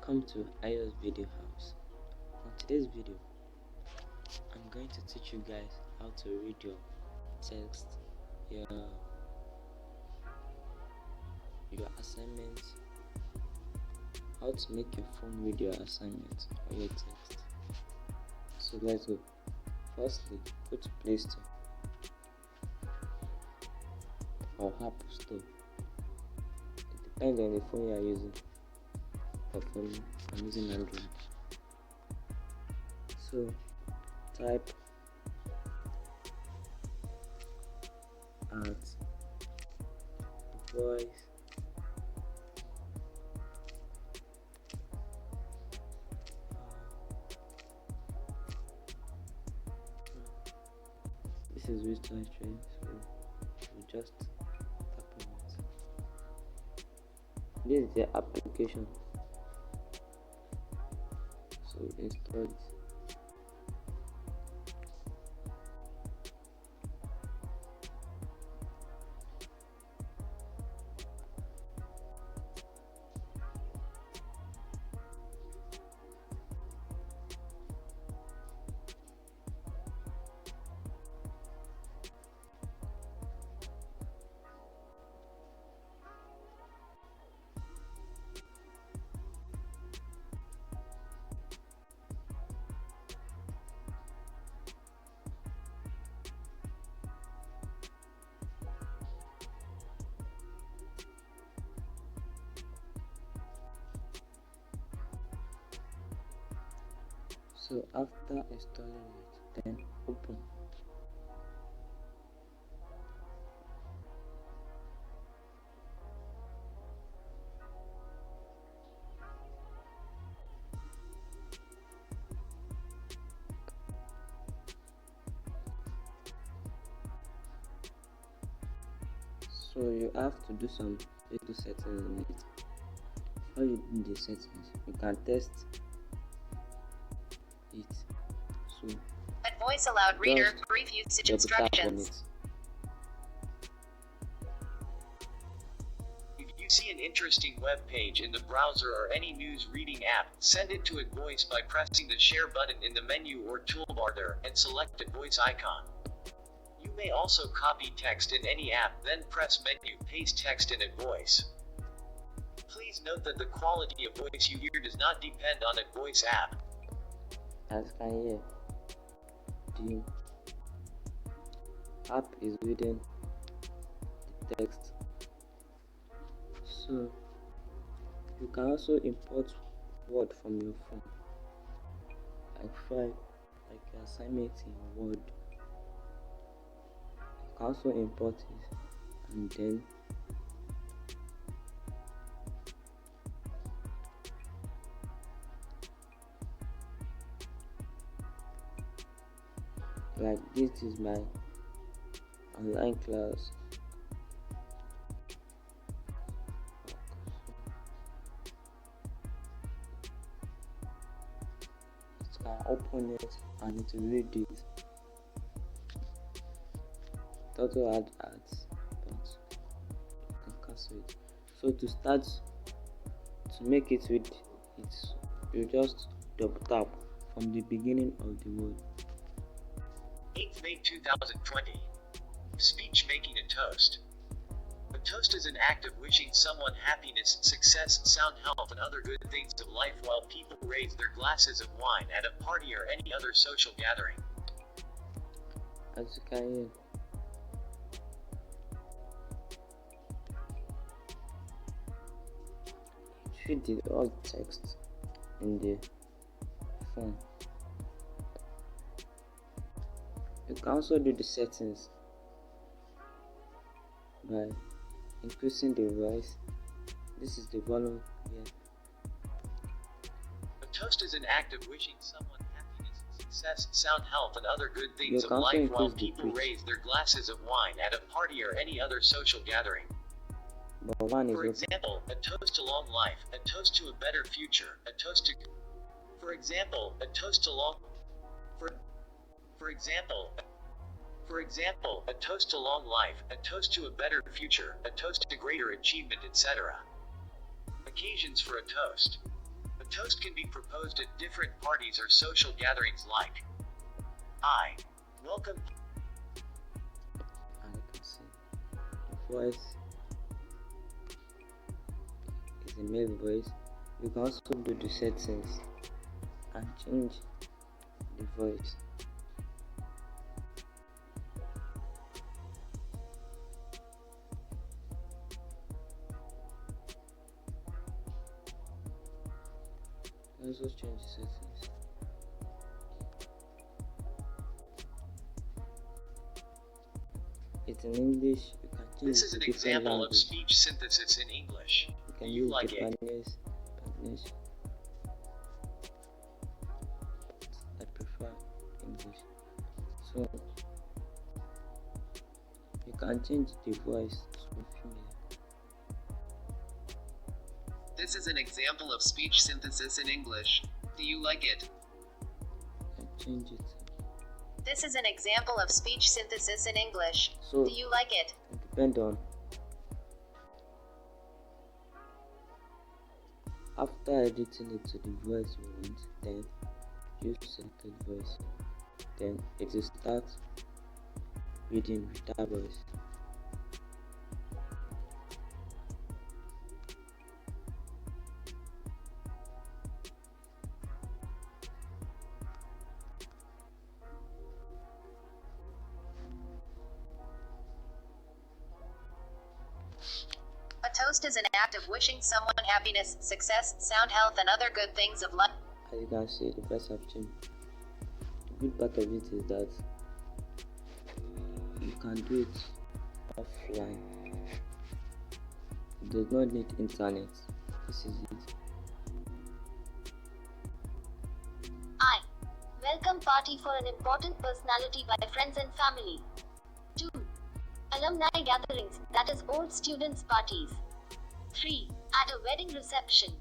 Welcome to Ayos video house. On today's video, I'm going to teach you guys how to read your text, your assignments, how to make your phone read your assignment or your text. So let's go. Firstly, go to Play Store or Apple Store. It depends on the phone you are using. For me, I'm using Android. So type at voice this is virtual train, so you just tap on it. This is the application, so install it. So after installing it, then open. So you have to do some little settings in it. Before you do the settings, you can test it. So at voice allowed reader, brief usage instructions. If you see an interesting web page in the browser or any news reading app, send it to Voice by pressing the share button in the menu or toolbar there, and select a voice icon. You may also copy text in any app, then press menu, paste text in Voice. Please note that the quality of voice you hear does not depend on a voice app. As you can hear, the app is reading the text. So you can also import Word from your phone, like file, like your assignment in Word. You can also import it and then like this is my online class. You can open it and it will read it. It also add ads, but you can cancel it. So to start, to make it read it, you just double tap from the beginning of the word. 8th May 2020. Speech making a toast. A toast is an act of wishing someone happiness, success, sound health, and other good things of life while people raise their glasses of wine at a party or any other social gathering. As you can hear, you did all text in the phone. You can also do the settings by increasing the voice. This is the volume here. A toast is an act of wishing someone happiness, success, sound health, and other good things of life while people raise their glasses of wine at a party or any other social gathering. For example, a toast to long life, a toast to a better future, a toast to... For example, a toast to long... For example, a toast to long life, a toast to a better future, a toast to greater achievement, etc. Occasions for a toast. A toast can be proposed at different parties or social gatherings like I welcome. And you can see the voice is a male voice. You can also do the settings and change the voice. You can also change the settings. It's in English. You can change This is to an different example of language. speech synthesis in English. You can Do you use like it? Japanese. I prefer English. So you can change the voice to female. This is an example of speech synthesis in English. Do you like it? And change it. This is an example of speech synthesis in English. So Do you like it? it depends on. After editing it to the voice you want, then use selected voice. Then it will start reading with that voice. A toast is an act of wishing someone happiness, success, sound health, and other good things of life. As you can see, the voice have changed. The good part of it is that you can do it offline. It does not need internet. This is it. I. Welcome party for an important personality by friends and family. 2. Alumni gatherings, that is old students parties. 3. At a wedding reception.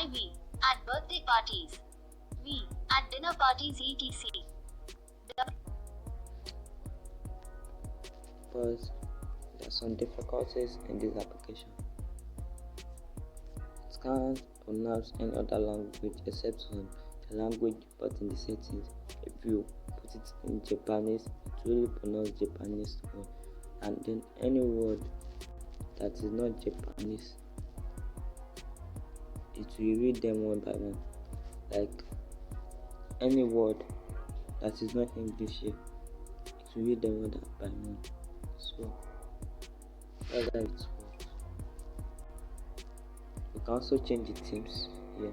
IV. At birthday parties. V. At dinner parties etc. But there are some difficulties in this application. It can't pronounce any other language except one, the language but in the settings. If you put it in Japanese, it will pronounce Japanese one. And then any word that is not Japanese, it will read them one by one. Like any word that is not English here, it will read them one by one. So that's how it works. You can also change the themes here.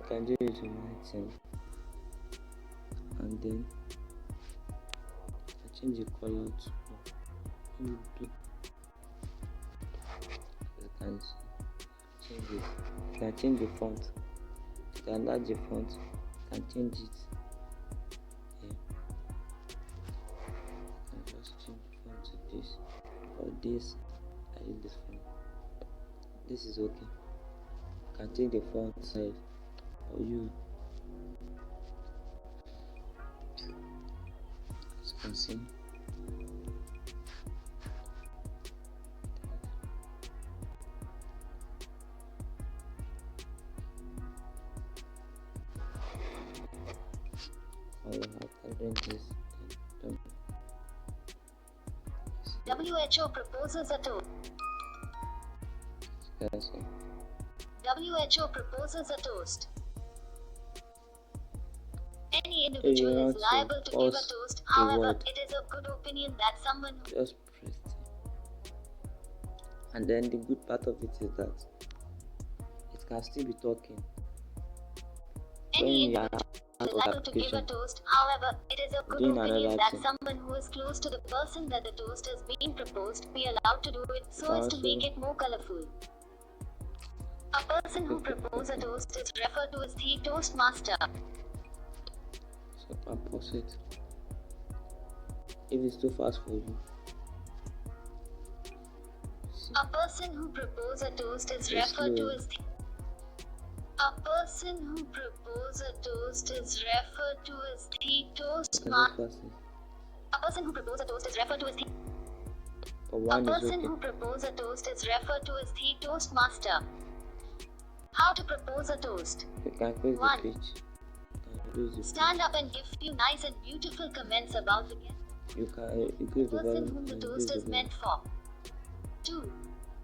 You can do it in one theme, and then change the color to blue. You can change it. You can change the font. You can enlarge the font. You can change it. Yeah. You can just change the font to this. Or this. I use this font. This is okay. You can change the font size. Or you. As you can see. WHO proposes a toast. WHO proposes a toast. Any individual is liable to give a toast, however, it is a good opinion that someone just press it. And then the good part of it is that it can still be talking. Any individual is liable to give a toast, however, it is a good opinion that someone who is close to the person that the toast is being proposed be allowed to do it so as to make it more colorful. A person who proposes a toast is referred to as the toastmaster. So I'll pause it. If it's too fast for you. A person who proposes a toast is referred to as the A person who proposes a toast is referred to as the toastmaster. A person who proposes a toast is referred to as the A person who proposes a toast is referred to as the toastmaster. How to to propose a toast. You can quiz the 1. pitch. You can use the Stand up and give few nice and beautiful comments about the guest. You can increase the Person volume whom the and toast reduce is the meant volume. for. 2.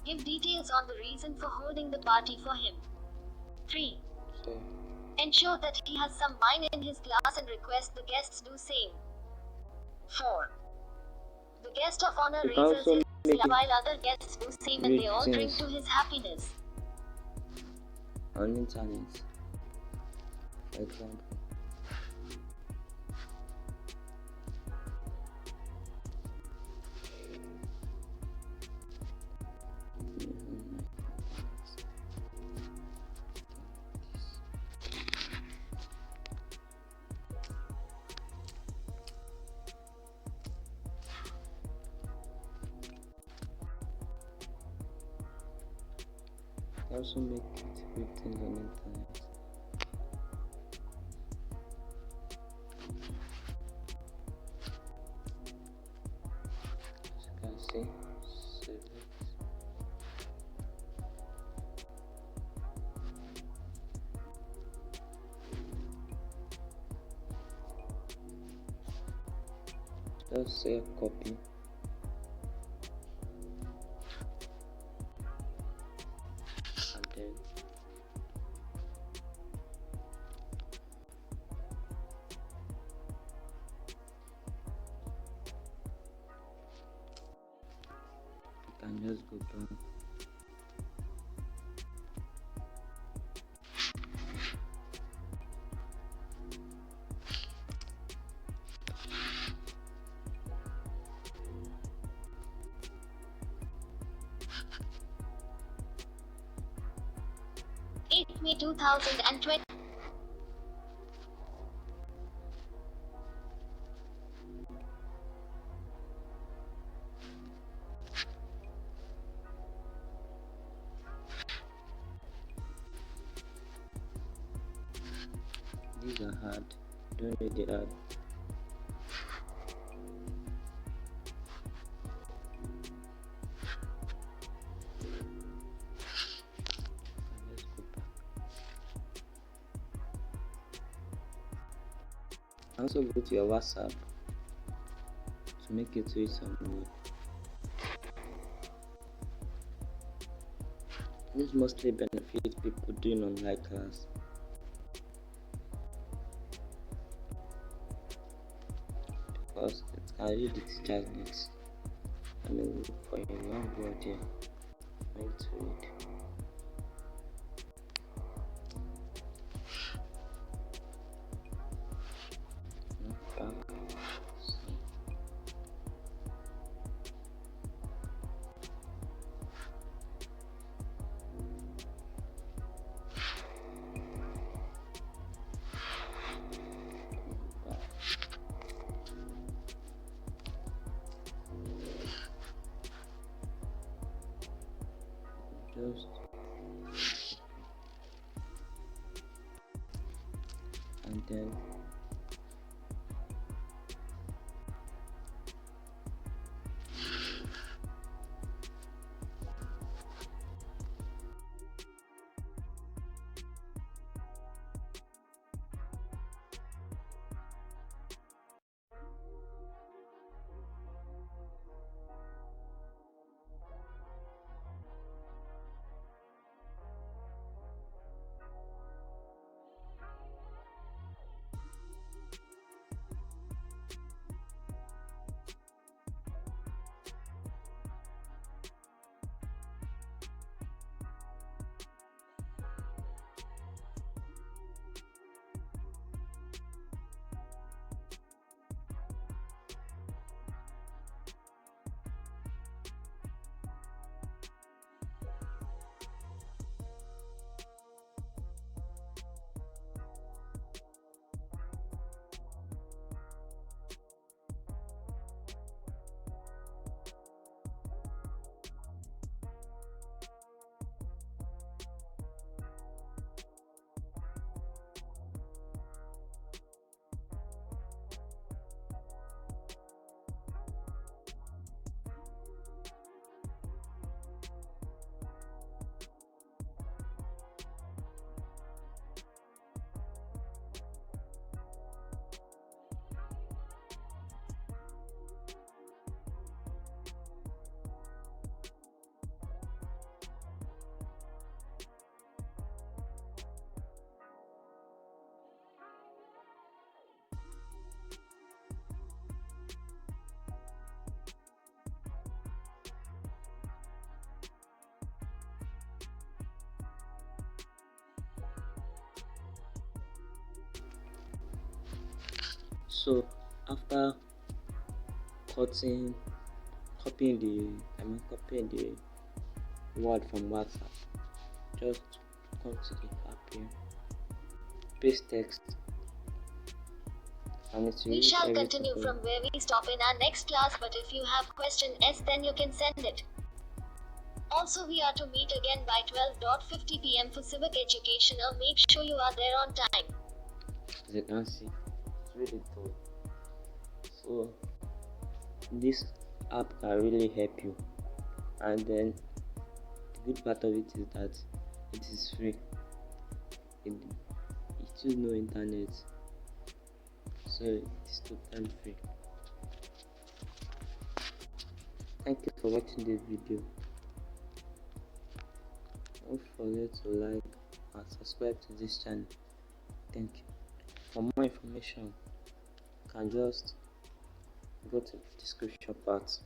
Give details on the reason for holding the party for him. 3. So Ensure that he has some wine in his glass and request the guests do same. 4. The guest of honor you can raises also his make glass it while other guests do same and they all drink things to his happiness. on internet. For example, also make it with things on internet. As you can see, select. Just say copy. And then you can just go back. May 2020. These are hard. Don't need the hard. Let's go back. Also go to your WhatsApp to make it read some word. This mostly benefits people doing online class because it can read the teacher's notes. I mean, for a long word here, for you to read. Back. Just and then So after cutting copying copying the word from WhatsApp, just come to the app here, paste text, and it will We read shall everything continue for from you. where we stop in our next class, but if you have question S then you can send it. Also, we are to meet again by 12:50 pm for civic education, or make sure you are there on time. As you can see, it's really good. So this app can really help you, and then the good part of it is that it is free. It is no internet, so it is totally free. Thank you for watching this video. Don't forget to like and subscribe to this channel. Thank you. For more information, you can just go to the description part.